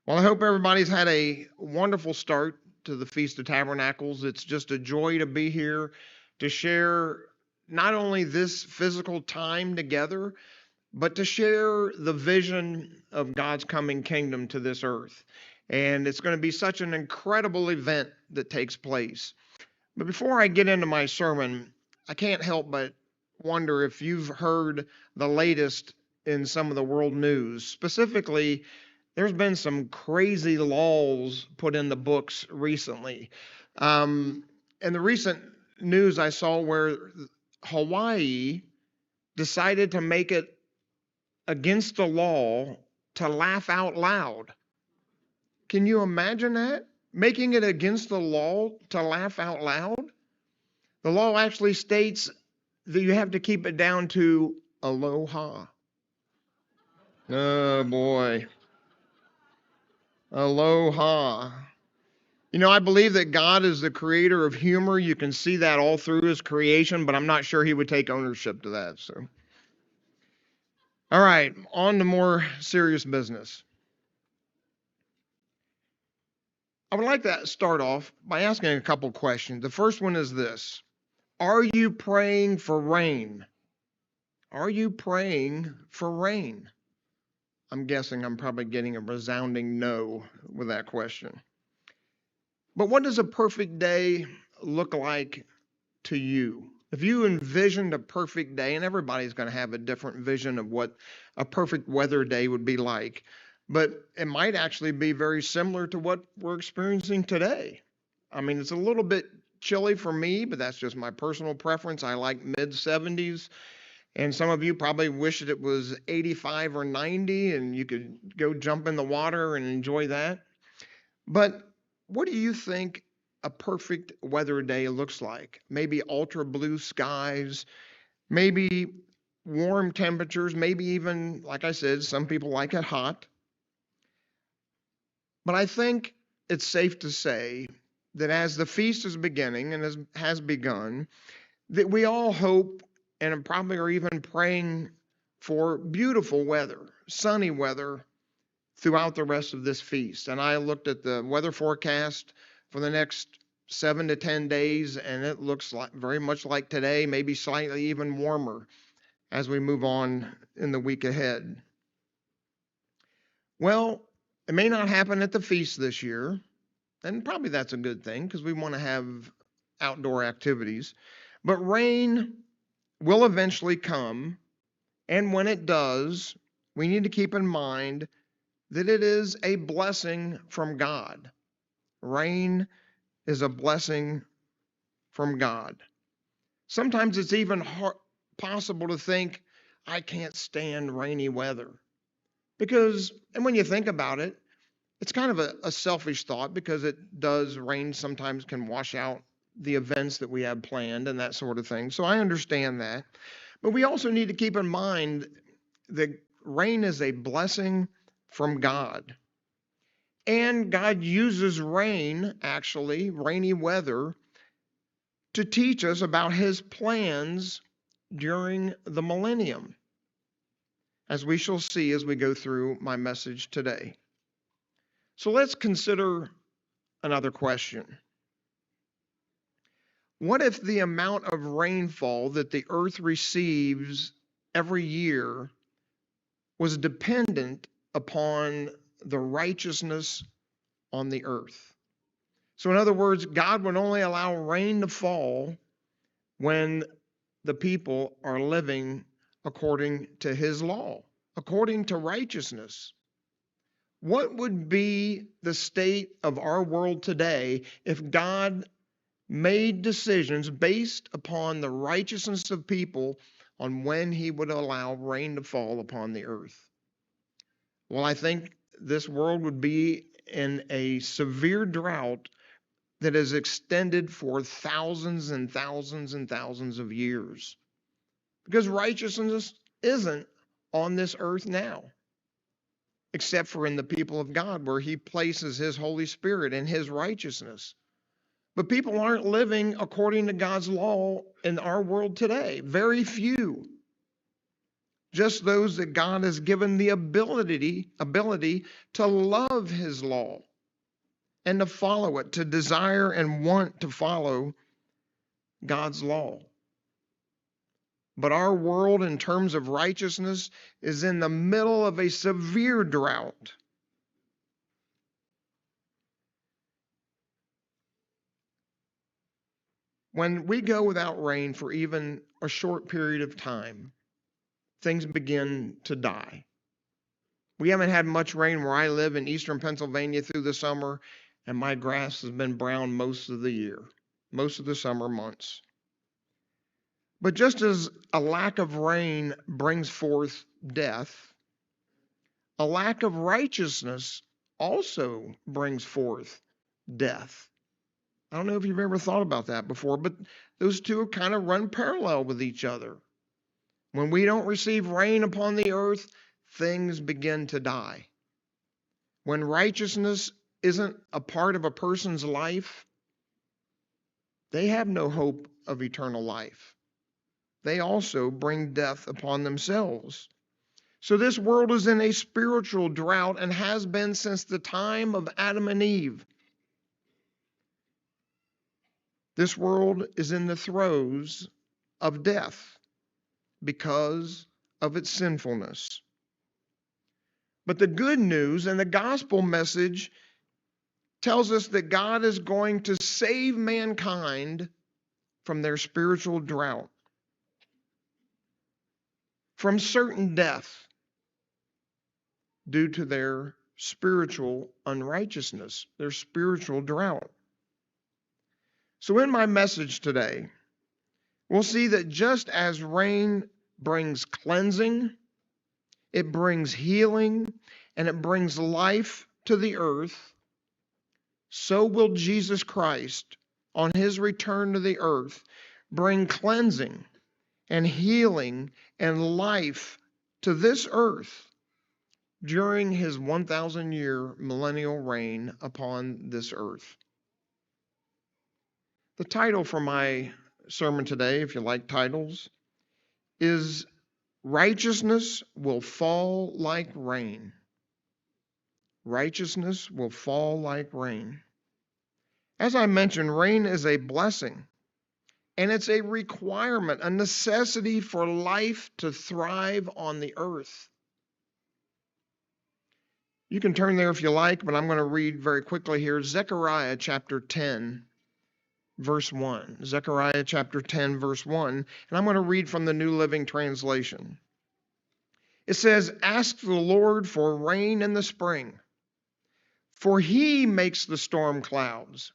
Well, I hope everybody's had a wonderful start to the Feast of Tabernacles. It's just a joy to be here to share not only this physical time together, but to share the vision of God's coming kingdom to this earth. And it's going to be such an incredible event that takes place. But before I get into my sermon, I can't help but wonder if you've heard the latest in some of the world news. Specifically, there's been some crazy laws put in the books recently. And the recent news I saw where Hawaii decided to make it against the law to laugh out loud. Can you imagine that? Making it against the law to laugh out loud? The law actually states that you have to keep it down to aloha. Oh boy. Aloha. You know, I believe that God is the creator of humor. You can see that all through his creation, but I'm not sure he would take ownership to that. So, all right, on to more serious business. I would like to start off by asking a couple questions. The first one is this: are you praying for rain? Are you praying for rain? I'm guessing I'm probably getting a resounding no with that question. But what does a perfect day look like to you? If you envisioned a perfect day, and everybody's going to have a different vision of what a perfect weather day would be like, but it might actually be very similar to what we're experiencing today. I mean, it's a little bit chilly for me, but that's just my personal preference. I like mid 70s. And some of you probably wish that it was 85 or 90 and you could go jump in the water and enjoy that. But what do you think a perfect weather day looks like? Maybe ultra blue skies, maybe warm temperatures, maybe even, like I said, some people like it hot. But I think it's safe to say that as the feast is beginning and has begun, that we all hope and probably are even praying for beautiful weather, sunny weather throughout the rest of this feast. And I looked at the weather forecast for the next 7 to 10 days, and it looks like very much like today, maybe slightly even warmer as we move on in the week ahead. Well, it may not happen at the feast this year, and probably that's a good thing because we want to have outdoor activities. But rain will eventually come, and when it does, we need to keep in mind that it is a blessing from God. Rain is a blessing from God. Sometimes it's even possible to think, I can't stand rainy weather. Because, and when you think about it, it's kind of a selfish thought because rain sometimes can wash out the events that we have planned and that sort of thing. So I understand that. But we also need to keep in mind that rain is a blessing from God. And God uses rain, actually, rainy weather, to teach us about his plans during the millennium, as we shall see as we go through my message today. So let's consider another question. What if the amount of rainfall that the earth receives every year was dependent upon the righteousness on the earth? So in other words, God would only allow rain to fall when the people are living according to his law, according to righteousness. What would be the state of our world today if God made decisions based upon the righteousness of people on when he would allow rain to fall upon the earth? Well, I think this world would be in a severe drought that is extended for thousands and thousands and thousands of years. Because righteousness isn't on this earth now, except for in the people of God, where he places his Holy Spirit and his righteousness. But people aren't living according to God's law in our world today. Very few. just those that God has given the ability to love his law and to follow it, to desire and want to follow God's law. But our world, in terms of righteousness, is in the middle of a severe drought. When we go without rain for even a short period of time, things begin to die. We haven't had much rain where I live in eastern Pennsylvania through the summer, and my grass has been brown most of the year, most of the summer months. But just as a lack of rain brings forth death, a lack of righteousness also brings forth death. I don't know if you've ever thought about that before, but those two kind of run parallel with each other. When we don't receive rain upon the earth, things begin to die. When righteousness isn't a part of a person's life, they have no hope of eternal life. They also bring death upon themselves. So this world is in a spiritual drought and has been since the time of Adam and Eve. This world is in the throes of death because of its sinfulness. But the good news and the gospel message tells us that God is going to save mankind from their spiritual drought, from certain death due to their spiritual unrighteousness, their spiritual drought. So in my message today, we'll see that just as rain brings cleansing, it brings healing, and it brings life to the earth, so will Jesus Christ, on his return to the earth, bring cleansing and healing and life to this earth during his 1,000-year millennial reign upon this earth. The title for my sermon today, if you like titles, is Righteousness Will Fall Like Rain. Righteousness will fall like rain. As I mentioned, rain is a blessing, and it's a requirement, a necessity for life to thrive on the earth. You can turn there if you like, but I'm going to read very quickly here Zechariah chapter 10, verse 1. Zechariah chapter 10, verse 1, and I'm going to read from the New Living Translation. It says, "Ask the Lord for rain in the spring, for he makes the storm clouds."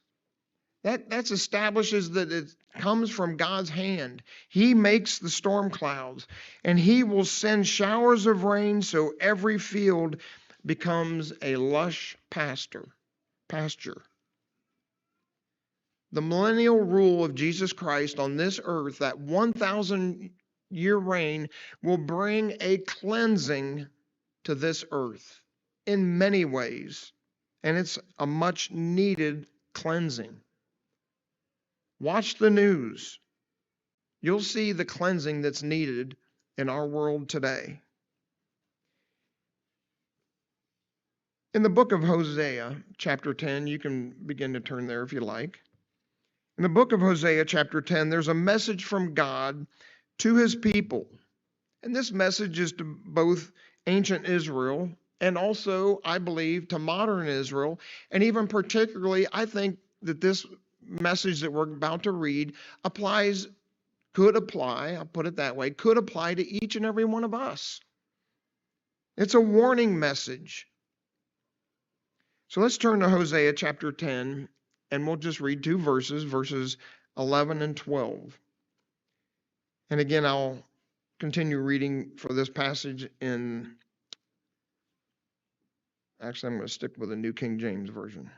That establishes that it comes from God's hand. He makes the storm clouds, and he will send showers of rain so every field becomes a lush pasture. The millennial rule of Jesus Christ on this earth, that 1,000-year reign, will bring a cleansing to this earth in many ways, and it's a much needed cleansing. Watch the news. You'll see the cleansing that's needed in our world today. In the book of Hosea, chapter 10, you can begin to turn there if you like. In the book of Hosea, chapter 10, there's a message from God to his people. And this message is to both ancient Israel and also, I believe, to modern Israel. And even particularly, I think that this message that we're about to read could apply, I'll put it that way, could apply to each and every one of us. It's a warning message. So let's turn to Hosea chapter 10, and we'll just read two verses, verses 11 and 12. And again, I'll continue reading for this passage in, actually, I'm going to stick with the New King James Version.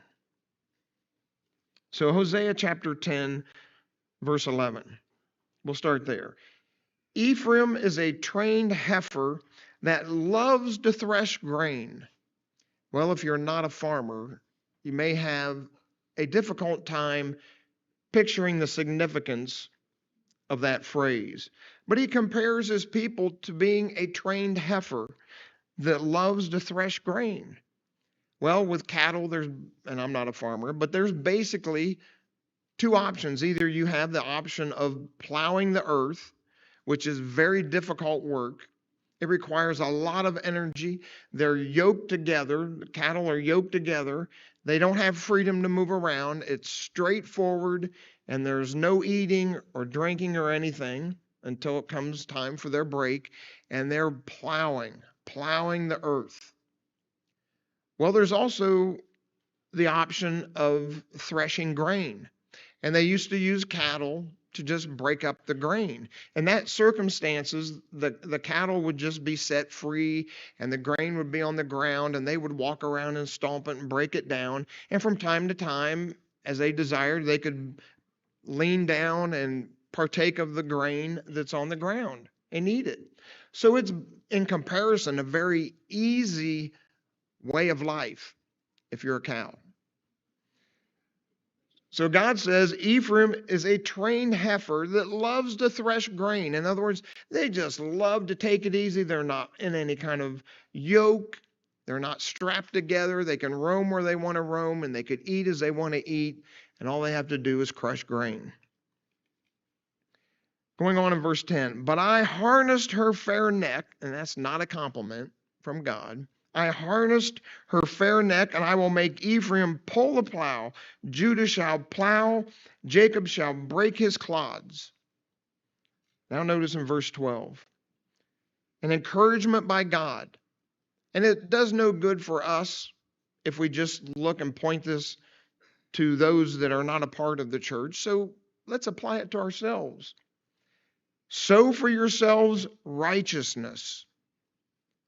So Hosea chapter 10, verse 11. We'll start there. Ephraim is a trained heifer that loves to thresh grain. Well, if you're not a farmer, you may have a difficult time picturing the significance of that phrase. But he compares his people to being a trained heifer that loves to thresh grain. Well, with cattle, and I'm not a farmer, but there's basically two options. Either you have the option of plowing the earth, which is very difficult work. It requires a lot of energy. They're yoked together. The cattle are yoked together. They don't have freedom to move around. It's straightforward, and there's no eating or drinking or anything until it comes time for their break, and they're plowing the earth. Well, there's also the option of threshing grain. And they used to use cattle to just break up the grain. In that circumstances, the cattle would just be set free and the grain would be on the ground and they would walk around and stomp it and break it down. And from time to time, as they desired, they could lean down and partake of the grain that's on the ground and eat it. So it's, in comparison, a very easy way of life if you're a cow. So God says Ephraim is a trained heifer that loves to thresh grain. In other words, they just love to take it easy. They're not in any kind of yoke. They're not strapped together. They can roam where they want to roam and they could eat as they want to eat. And all they have to do is crush grain. Going on in verse 10, but I harnessed her fair neck, and that's not a compliment from God. I harnessed her fair neck, and I will make Ephraim pull the plow. Judah shall plow, Jacob shall break his clods. Now notice in verse 12, an encouragement by God. And it does no good for us if we just look and point this to those that are not a part of the church. So let's apply it to ourselves. Sow for yourselves righteousness.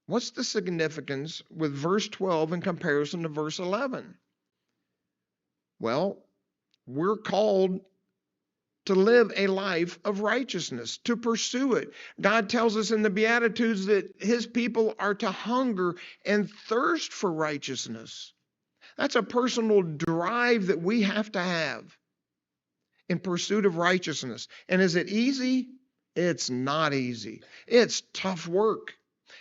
What's the significance with verse 12 in comparison to verse 11? Well, we're called to live a life of righteousness, to pursue it. God tells us in the Beatitudes that his people are to hunger and thirst for righteousness. That's a personal drive that we have to have in pursuit of righteousness. And is it easy? It's not easy. It's tough work.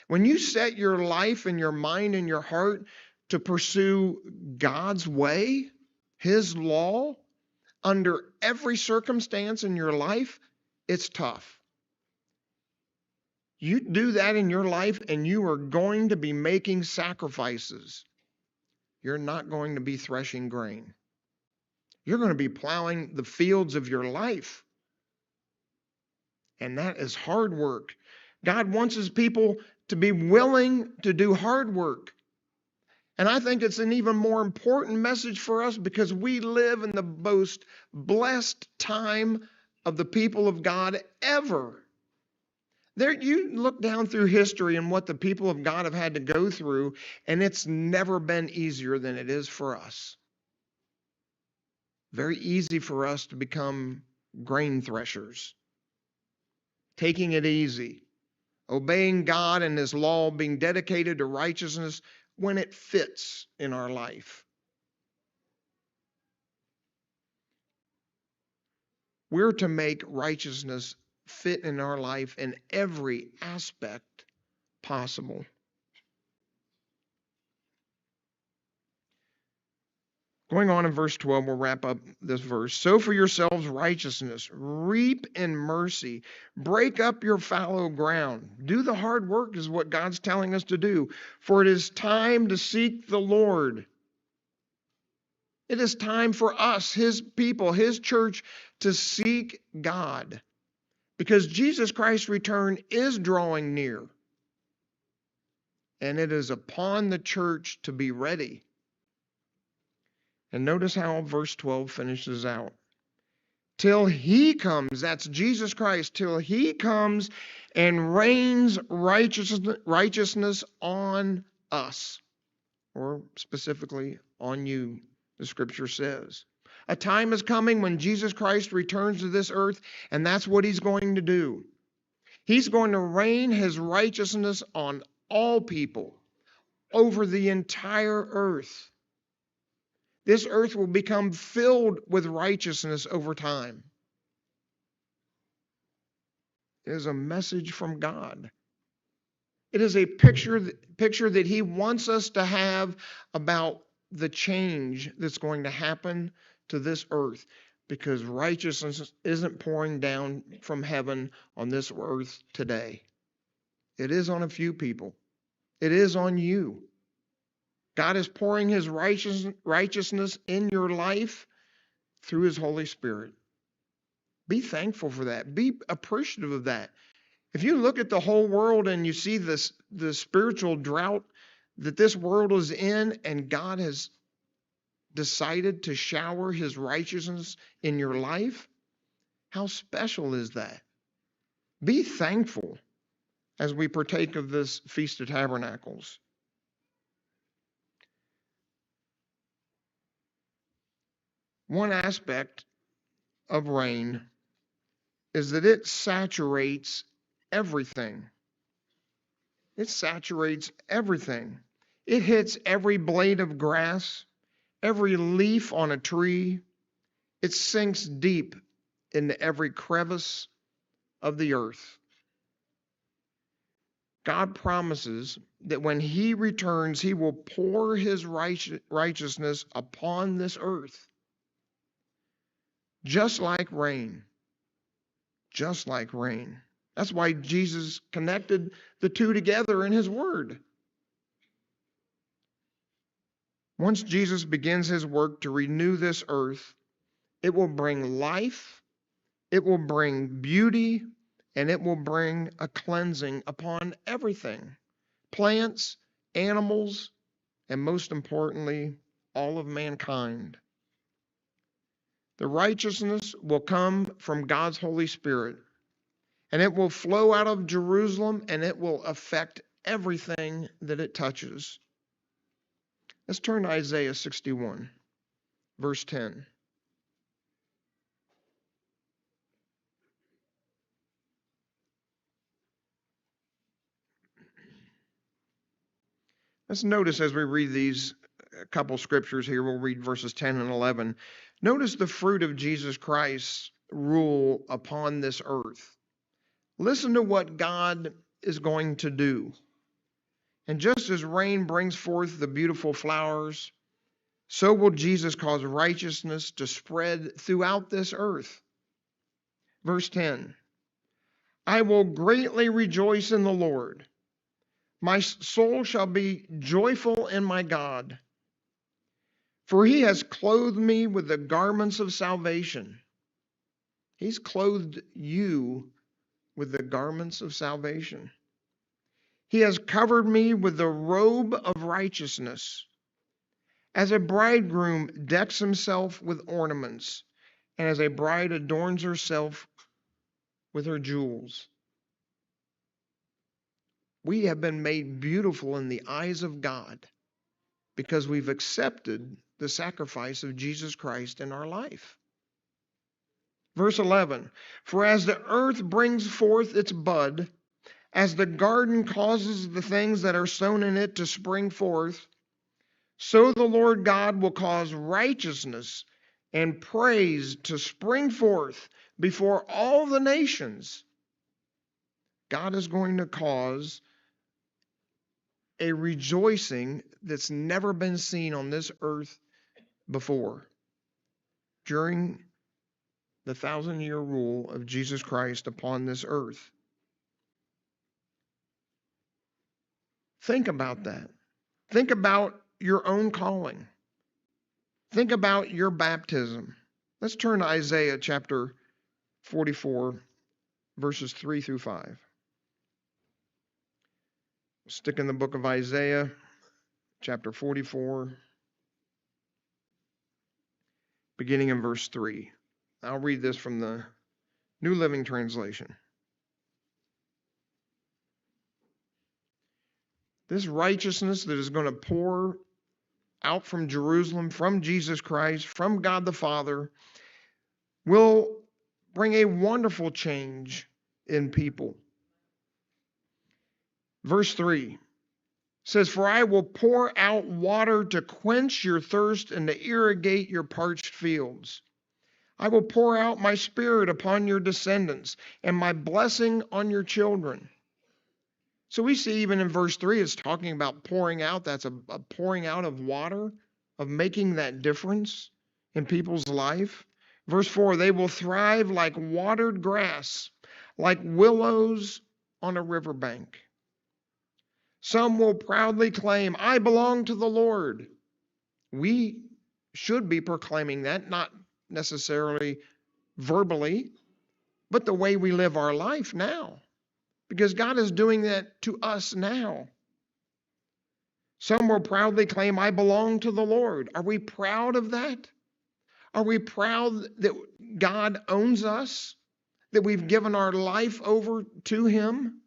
When you set your life and your mind and your heart to pursue God's way, his law, under every circumstance in your life, it's tough. You do that in your life and you are going to be making sacrifices. You're not going to be threshing grain. You're going to be plowing the fields of your life. And that is hard work. God wants his people to be willing to do hard work. And I think it's an even more important message for us because we live in the most blessed time of the people of God ever. You look down through history and what the people of God have had to go through, and it's never been easier than it is for us. Very easy for us to become grain threshers. Taking it easy, obeying God and his law, being dedicated to righteousness when it fits in our life. We're to make righteousness fit in our life in every aspect possible. Going on in verse 12, we'll wrap up this verse. Sow for yourselves righteousness, reap in mercy, break up your fallow ground. Do the hard work is what God's telling us to do. For it is time to seek the Lord. It is time for us, his people, his church, to seek God. Because Jesus Christ's return is drawing near. And it is upon the church to be ready. And notice how verse 12 finishes out. Till he comes, that's Jesus Christ, till he comes and rains righteousness on us. Or specifically on you, the scripture says. A time is coming when Jesus Christ returns to this earth, and that's what he's going to do. He's going to rain his righteousness on all people over the entire earth. This earth will become filled with righteousness over time. It is a message from God. It is a picture that he wants us to have about the change that's going to happen to this earth, because righteousness isn't pouring down from heaven on this earth today. It is on a few people. It is on you. God is pouring his righteousness in your life through his Holy Spirit. Be thankful for that. Be appreciative of that. If you look at the whole world and you see the spiritual drought that this world is in, and God has decided to shower his righteousness in your life, how special is that? Be thankful as we partake of this Feast of Tabernacles. One aspect of rain is that it saturates everything. It saturates everything. It hits every blade of grass, every leaf on a tree. It sinks deep into every crevice of the earth. God promises that when he returns, he will pour his righteousness upon this earth, just like rain. Just like rain. That's why Jesus connected the two together in his word. Once Jesus begins his work to renew this earth, it will bring life, it will bring beauty, and it will bring a cleansing upon everything. Plants, animals, and most importantly, all of mankind. The righteousness will come from God's Holy Spirit, and it will flow out of Jerusalem, and it will affect everything that it touches. Let's turn to Isaiah 61, verse 10. Let's notice as we read these couple scriptures here, we'll read verses 10 and 11. Notice the fruit of Jesus Christ's rule upon this earth. Listen to what God is going to do. And just as rain brings forth the beautiful flowers, so will Jesus cause righteousness to spread throughout this earth. Verse 10, I will greatly rejoice in the Lord. My soul shall be joyful in my God, for he has clothed me with the garments of salvation. He's clothed you with the garments of salvation. He has covered me with the robe of righteousness, as a bridegroom decks himself with ornaments, and as a bride adorns herself with her jewels. We have been made beautiful in the eyes of God because we've accepted the sacrifice of Jesus Christ in our life. Verse 11, for as the earth brings forth its bud, as the garden causes the things that are sown in it to spring forth, so the Lord God will cause righteousness and praise to spring forth before all the nations. God is going to cause a rejoicing that's never been seen on this earth before during the 1,000-year rule of Jesus Christ upon this earth. Think about that. Think about your own calling. Think about your baptism. Let's turn to Isaiah chapter 44, verses 3 through 5. Stick in the book of Isaiah, chapter 44, beginning in verse 3. I'll read this from the New Living Translation. This righteousness that is going to pour out from Jerusalem, from Jesus Christ, from God the Father, will bring a wonderful change in people. Verse 3 says, for I will pour out water to quench your thirst and to irrigate your parched fields. I will pour out my spirit upon your descendants and my blessing on your children. So we see even in verse 3, it's talking about pouring out. That's a pouring out of water, of making that difference in people's life. Verse 4, they will thrive like watered grass, like willows on a riverbank. Some will proudly claim, I belong to the Lord. We should be proclaiming that, not necessarily verbally, but the way we live our life now. Because God is doing that to us now. Some will proudly claim, I belong to the Lord. Are we proud of that? Are we proud that God owns us? That we've given our life over to Him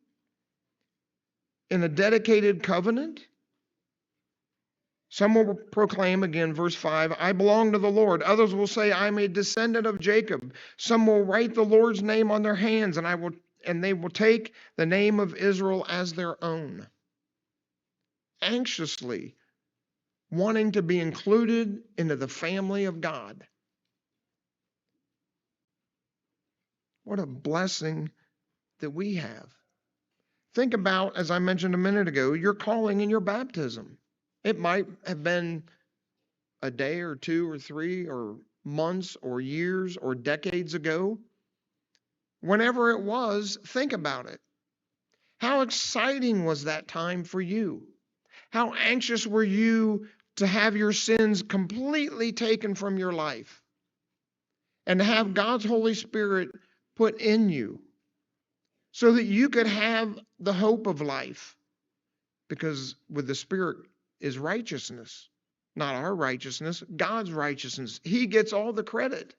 in a dedicated covenant? Some will proclaim, again, verse 5, I belong to the Lord. Others will say, I'm a descendant of Jacob. Some will write the Lord's name on their hands, and they will take the name of Israel as their own. Anxiously wanting to be included into the family of God. What a blessing that we have. Think about, as I mentioned a minute ago, your calling and your baptism. It might have been a day or two or three or months or years or decades ago. Whenever it was, think about it. How exciting was that time for you? How anxious were you to have your sins completely taken from your life and to have God's Holy Spirit put in you so that you could have the hope of life? Because with the Spirit is righteousness, not our righteousness, God's righteousness. He gets all the credit.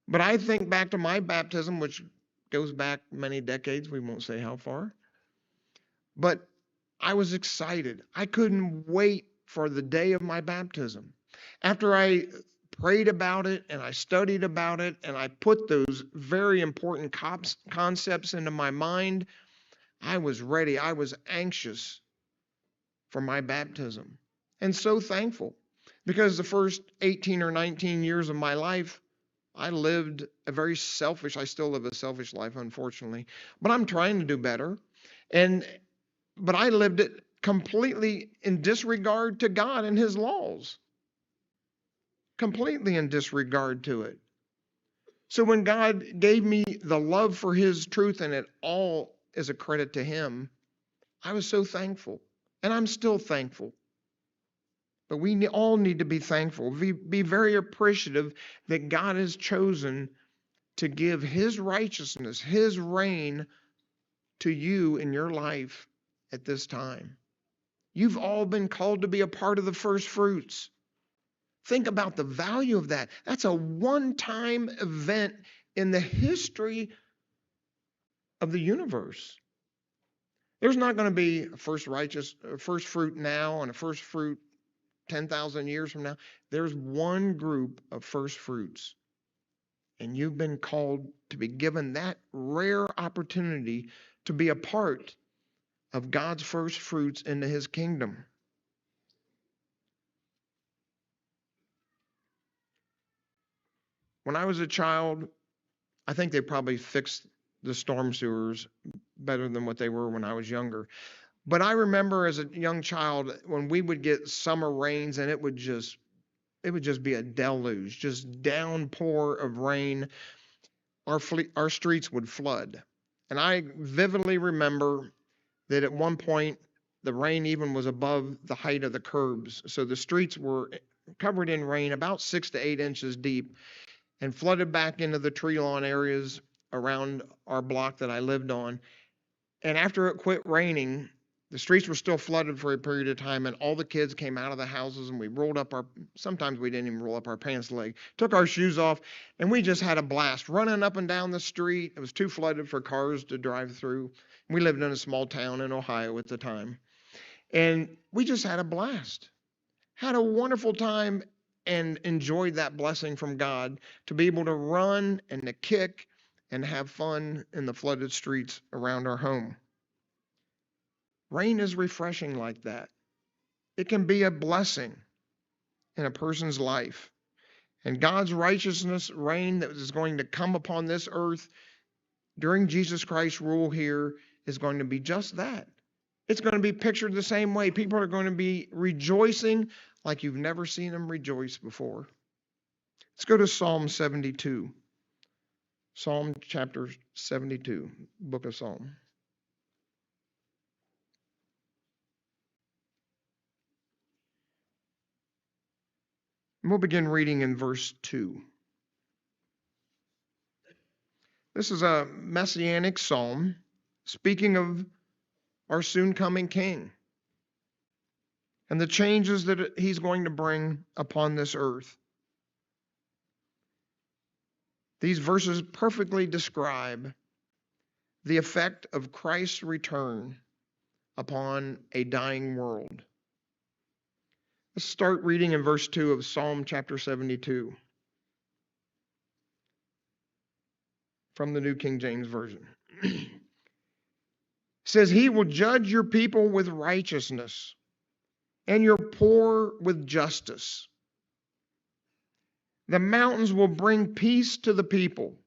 But I think back to my baptism, which goes back many decades. We won't say how far. But I was excited. I couldn't wait for the day of my baptism. After I prayed about it and I studied about it and I put those very important concepts into my mind, I was ready. I was anxious for my baptism and so thankful because the first 18 or 19 years of my life, I lived a very selfish, I still live a selfish life, unfortunately, but I'm trying to do better. But I lived it completely in disregard to God and His laws, completely in disregard to it. So when God gave me the love for His truth, and it all is a credit to Him, I was so thankful, and I'm still thankful. But we all need to be thankful, be very appreciative that God has chosen to give His righteousness, His reign to you in your life at this time. You've all been called to be a part of the first fruits. Think about the value of that. That's a one-time event in the history of the universe. There's not going to be a first fruit now and a first fruit 10,000 years from now. There's one group of first fruits. And you've been called to be given that rare opportunity to be a part of God's first fruits into His kingdom. When I was a child, I think they probably fixed the storm sewers better than what they were when I was younger. But I remember as a young child when we would get summer rains and it would just be a deluge, just downpour of rain. Our streets would flood. And I vividly remember that at one point the rain even was above the height of the curbs. So the streets were covered in rain about 6 to 8 inches deep and flooded back into the tree lawn areas around our block that I lived on. And after it quit raining, the streets were still flooded for a period of time, and all the kids came out of the houses, and we rolled up sometimes we didn't even roll up our pants leg, took our shoes off, and we just had a blast running up and down the street. It was too flooded for cars to drive through. We lived in a small town in Ohio at the time, and we just had a blast. Had a wonderful time and enjoyed that blessing from God to be able to run and to kick and have fun in the flooded streets around our home. Rain is refreshing like that. It can be a blessing in a person's life. And God's righteousness reign that is going to come upon this earth during Jesus Christ's rule here is going to be just that. It's going to be pictured the same way. People are going to be rejoicing like you've never seen them rejoice before. Let's go to Psalm 72. Psalm chapter 72, book of Psalm. And we'll begin reading in verse 2. This is a messianic psalm speaking of our soon coming king and the changes that he's going to bring upon this earth. These verses perfectly describe the effect of Christ's return upon a dying world. Let's start reading in verse 2 of Psalm chapter 72 from the New King James Version. It says, "He will judge your people with righteousness and your poor with justice. The mountains will bring peace to the people."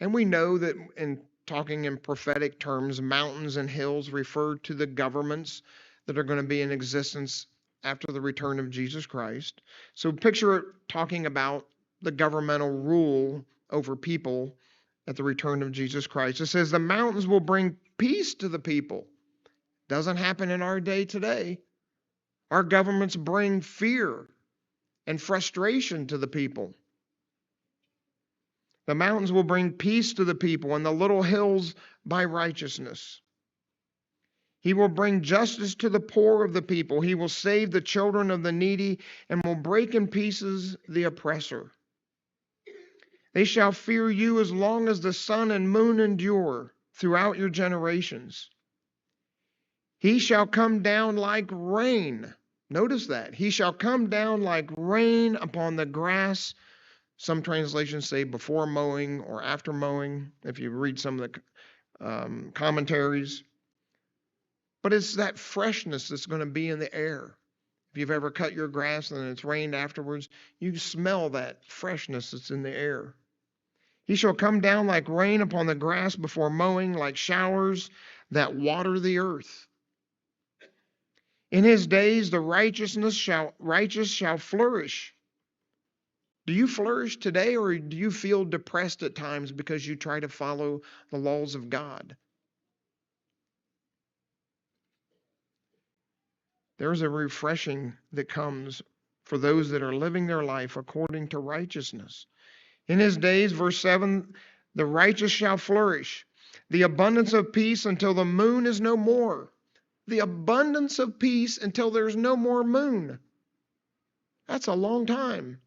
And we know that in talking in prophetic terms, mountains and hills refer to the governments that are going to be in existence after the return of Jesus Christ. So picture it talking about the governmental rule over people at the return of Jesus Christ. It says the mountains will bring peace to the people. Doesn't happen in our day today. Our governments bring fear and frustration to the people. The mountains will bring peace to the people, and the little hills by righteousness. He will bring justice to the poor of the people. He will save the children of the needy and will break in pieces the oppressor. They shall fear you as long as the sun and moon endure throughout your generations. He shall come down like rain. Notice that. He shall come down like rain upon the grass. Some translations say before mowing or after mowing, if you read some of the commentaries. But it's that freshness that's going to be in the air. If you've ever cut your grass and it's rained afterwards, you smell that freshness that's in the air. He shall come down like rain upon the grass before mowing, like showers that water the earth. In his days the righteous shall flourish. Do you flourish today, or do you feel depressed at times because you try to follow the laws of God? There's a refreshing that comes for those that are living their life according to righteousness. In his days, verse 7, the righteous shall flourish. The abundance of peace until the moon is no more. The abundance of peace until there's no more moon. That's a long time.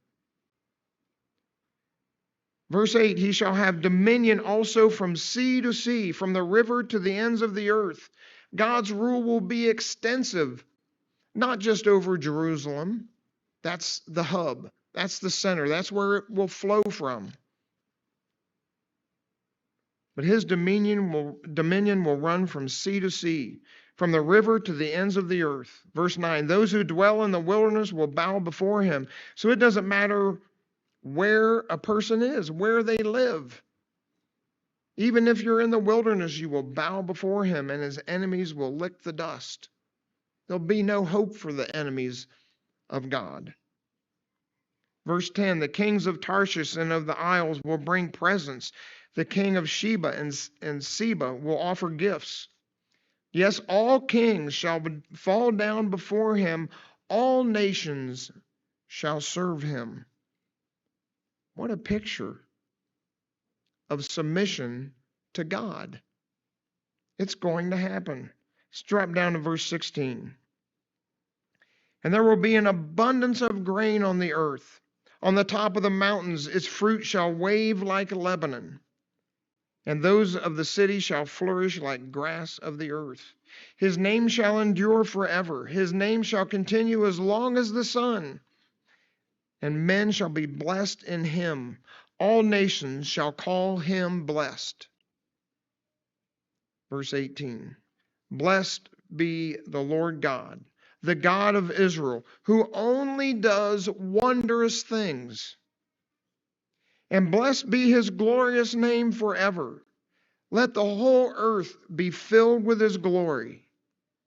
Verse 8, he shall have dominion also from sea to sea, from the river to the ends of the earth. God's rule will be extensive, not just over Jerusalem. That's the hub. That's the center. That's where it will flow from. But his dominion will run from sea to sea, from the river to the ends of the earth. Verse 9, those who dwell in the wilderness will bow before him. So it doesn't matter where a person is, where they live. Even if you're in the wilderness, you will bow before him, and his enemies will lick the dust. There'll be no hope for the enemies of God. Verse 10, the kings of Tarshish and of the isles will bring presents. The king of Sheba and Seba will offer gifts. Yes, all kings shall fall down before him. All nations shall serve him. What a picture of submission to God. It's going to happen. Let's drop down to verse 16. And there will be an abundance of grain on the earth. On the top of the mountains, its fruit shall wave like Lebanon. And those of the city shall flourish like grass of the earth. His name shall endure forever. His name shall continue as long as the sun. And men shall be blessed in him. All nations shall call him blessed. Verse 18. Blessed be the Lord God, the God of Israel, who only does wondrous things. And blessed be his glorious name forever. Let the whole earth be filled with his glory.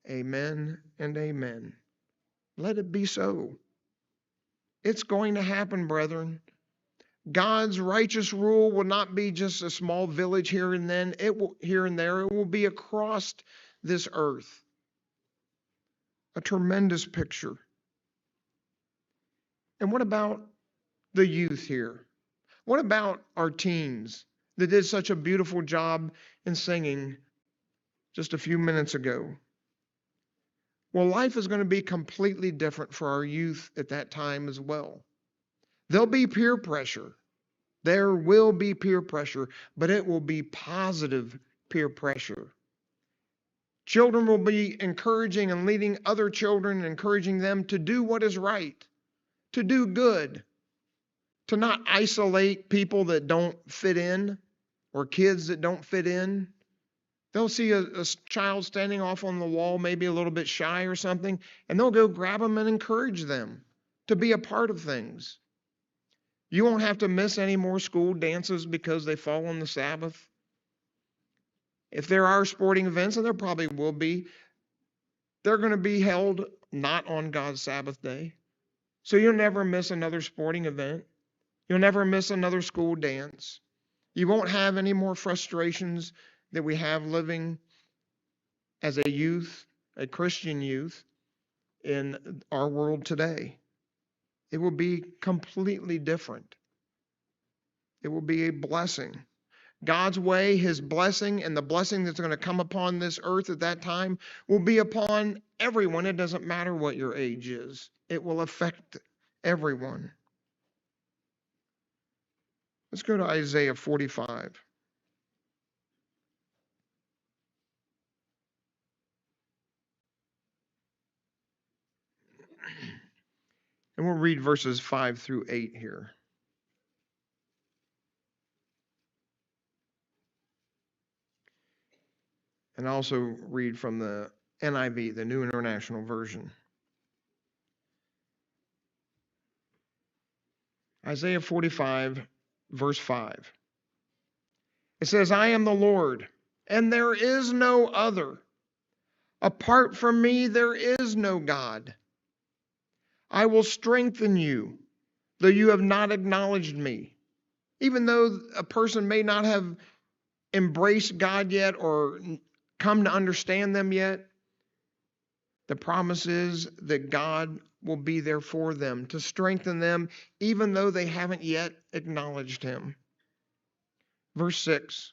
Amen and amen. Let it be so. It's going to happen, brethren. God's righteous rule will not be just a small village here and then, here and there. It will be across this earth. A tremendous picture. And what about the youth here? What about our teens that did such a beautiful job in singing just a few minutes ago? Well, life is going to be completely different for our youth at that time as well. There'll be peer pressure. There will be peer pressure, but it will be positive peer pressure. Children will be encouraging and leading other children, encouraging them to do what is right, to do good, to not isolate people that don't fit in or kids that don't fit in. They'll see a child standing off on the wall, maybe a little bit shy or something, and they'll go grab them and encourage them to be a part of things. You won't have to miss any more school dances because they fall on the Sabbath. If there are sporting events, and there probably will be, they're going to be held not on God's Sabbath day. So you'll never miss another sporting event. You'll never miss another school dance. You won't have any more frustrations that we have living as a youth, a Christian youth, in our world today. It will be completely different. It will be a blessing. God's way, his blessing, and the blessing that's going to come upon this earth at that time will be upon everyone. It doesn't matter what your age is. It will affect everyone. Let's go to Isaiah 45. And we'll read verses 5 through 8 here. And also read from the NIV, the New International Version. Isaiah 45, verse 5. It says, I am the Lord, and there is no other. Apart from me, there is no God. I will strengthen you, though you have not acknowledged me. Even though a person may not have embraced God yet or come to understand them yet, the promise is that God will be there for them to strengthen them, even though they haven't yet acknowledged him. Verse 6.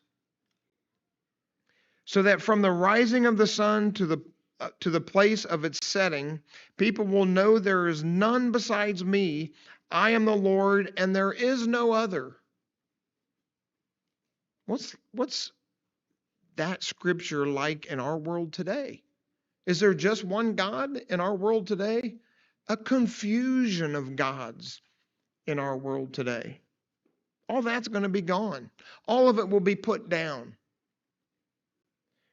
So that from the rising of the sun to the place of its setting, people will know there is none besides me. I am the Lord, and there is no other. What's that scripture like in our world today? Is there just one God in our world today? A confusion of gods in our world today. All that's going to be gone. All of it will be put down.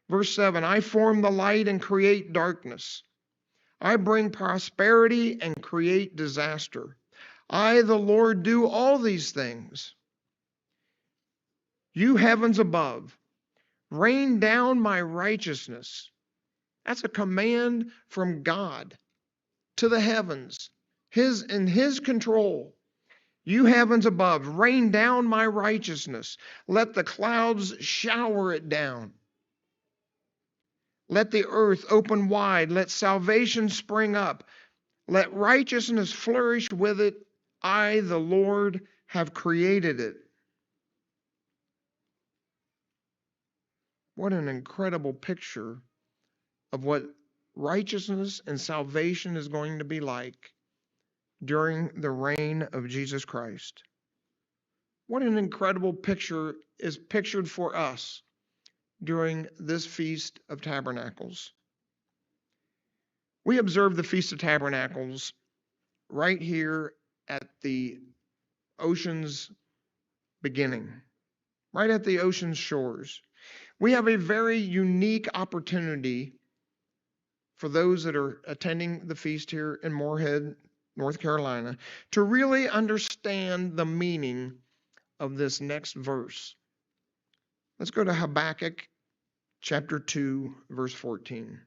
Verse 7, I form the light and create darkness. I bring prosperity and create disaster. I, the Lord, do all these things. You heavens above, rain down my righteousness. That's a command from God to the heavens, in his control. You heavens above, rain down my righteousness. Let the clouds shower it down. Let the earth open wide. Let salvation spring up. Let righteousness flourish with it. I, the Lord, have created it. What an incredible picture of what righteousness and salvation is going to be like during the reign of Jesus Christ. What an incredible picture is pictured for us during this Feast of Tabernacles. We observe the Feast of Tabernacles right here at the ocean's beginning, right at the ocean's shores. We have a very unique opportunity for those that are attending the feast here in Morehead, North Carolina, to really understand the meaning of this next verse. Let's go to Habakkuk chapter 2, verse 14.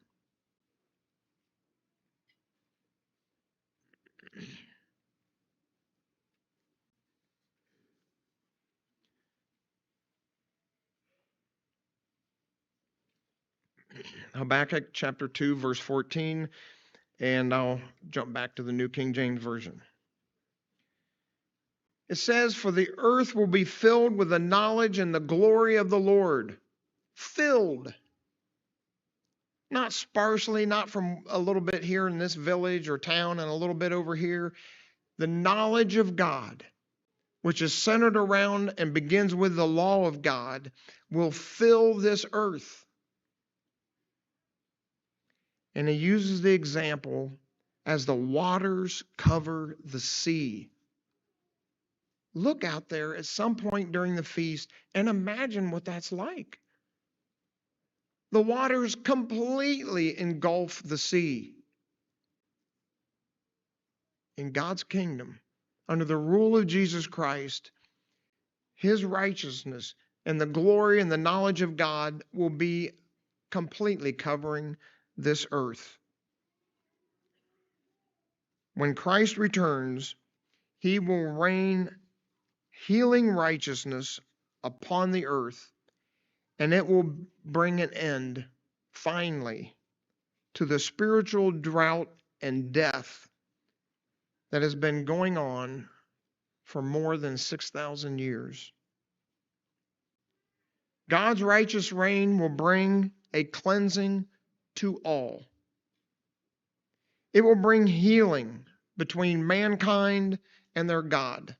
Habakkuk chapter 2, verse 14, and I'll jump back to the New King James Version. It says, "For the earth will be filled with the knowledge and the glory of the Lord." Filled. Not sparsely, not from a little bit here in this village or town and a little bit over here. The knowledge of God, which is centered around and begins with the law of God, will fill this earth. And he uses the example as the waters cover the sea. Look out there at some point during the feast and imagine what that's like. The waters completely engulf the sea. In God's kingdom, under the rule of Jesus Christ, his righteousness and the glory and the knowledge of God will be completely covering this earth. When Christ returns, he will rain healing righteousness upon the earth, and it will bring an end, finally, to the spiritual drought and death that has been going on for more than 6,000 years. God's righteous reign will bring a cleansing to all. It will bring healing between mankind and their God.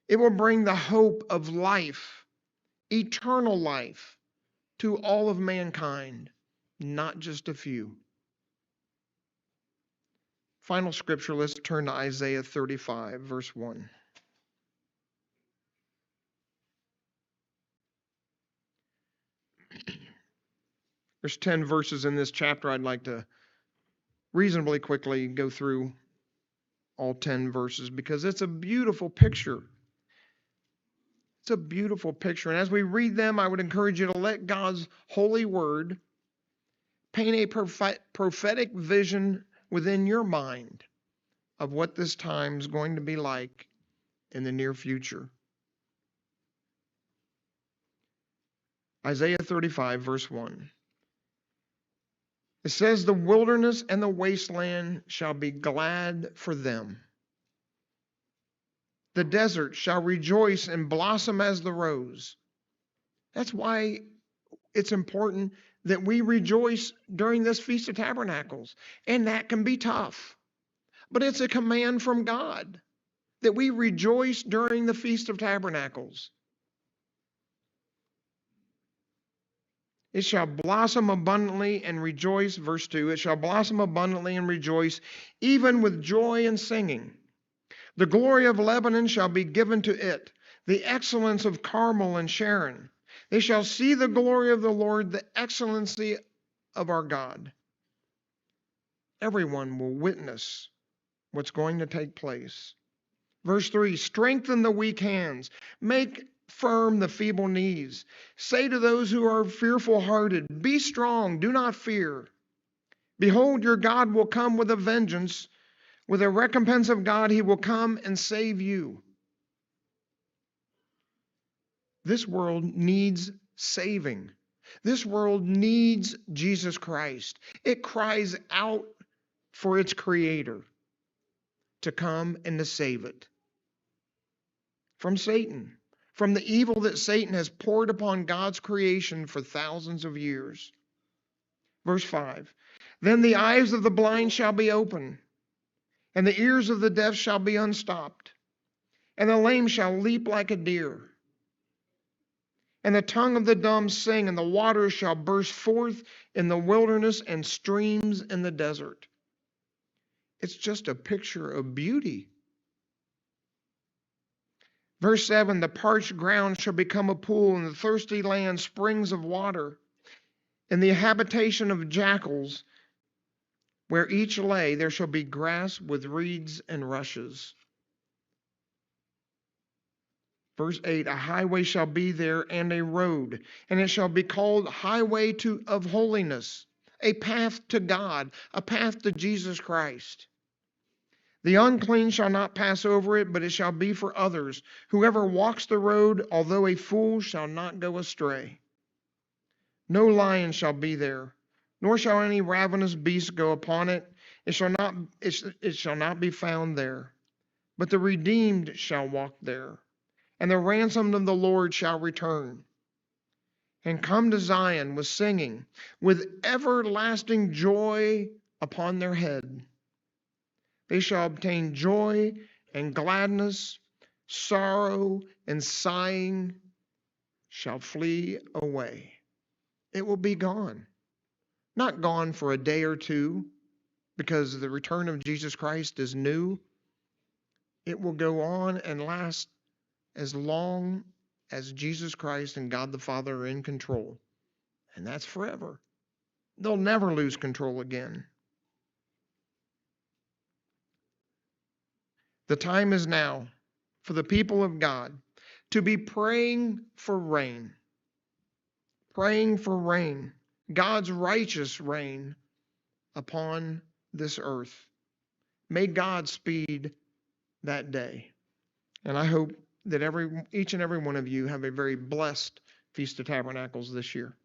It will bring the hope of life, eternal life, to all of mankind, not just a few. Final scripture, let's turn to Isaiah 35, verse 1. There's 10 verses in this chapter. I'd like to reasonably quickly go through all 10 verses because it's a beautiful picture. It's a beautiful picture. And as we read them, I would encourage you to let God's holy word paint a prophetic vision within your mind of what this time is going to be like in the near future. Isaiah 35, verse 1. It says, "The wilderness and the wasteland shall be glad for them. The desert shall rejoice and blossom as the rose." That's why it's important that we rejoice during this Feast of Tabernacles. And that can be tough. But it's a command from God that we rejoice during the Feast of Tabernacles. It shall blossom abundantly and rejoice. Verse 2, it shall blossom abundantly and rejoice, even with joy and singing. The glory of Lebanon shall be given to it, the excellence of Carmel and Sharon. They shall see the glory of the Lord, the excellency of our God. Everyone will witness what's going to take place. Verse 3, strengthen the weak hands, make firm the feeble knees. Say to those who are fearful-hearted, be strong, do not fear. Behold, your God will come with a vengeance. With a recompense of God, he will come and save you. This world needs saving. This world needs Jesus Christ. It cries out for its creator to come and to save it from Satan, from the evil that Satan has poured upon God's creation for thousands of years. Verse 5, then the eyes of the blind shall be open, and the ears of the deaf shall be unstopped, and the lame shall leap like a deer, and the tongue of the dumb sing, and the waters shall burst forth in the wilderness and streams in the desert. It's just a picture of beauty. Verse 7, the parched ground shall become a pool, and the thirsty land springs of water. In the habitation of jackals, where each lay, there shall be grass with reeds and rushes. Verse 8, a highway shall be there and a road, and it shall be called highway of holiness, a path to God, a path to Jesus Christ. The unclean shall not pass over it, but it shall be for others. Whoever walks the road, although a fool, shall not go astray. No lion shall be there, nor shall any ravenous beast go upon it. It shall not be found there. But the redeemed shall walk there, and the ransomed of the Lord shall return, and come to Zion with singing, with everlasting joy upon their head. They shall obtain joy and gladness, sorrow and sighing shall flee away. It will be gone. Not gone for a day or two, because the return of Jesus Christ is new. It will go on and last as long as Jesus Christ and God the Father are in control. And that's forever. They'll never lose control again. The time is now for the people of God to be praying for rain. Praying for rain. God's righteous rain upon this earth. May God speed that day. And I hope that each and every one of you have a very blessed Feast of Tabernacles this year.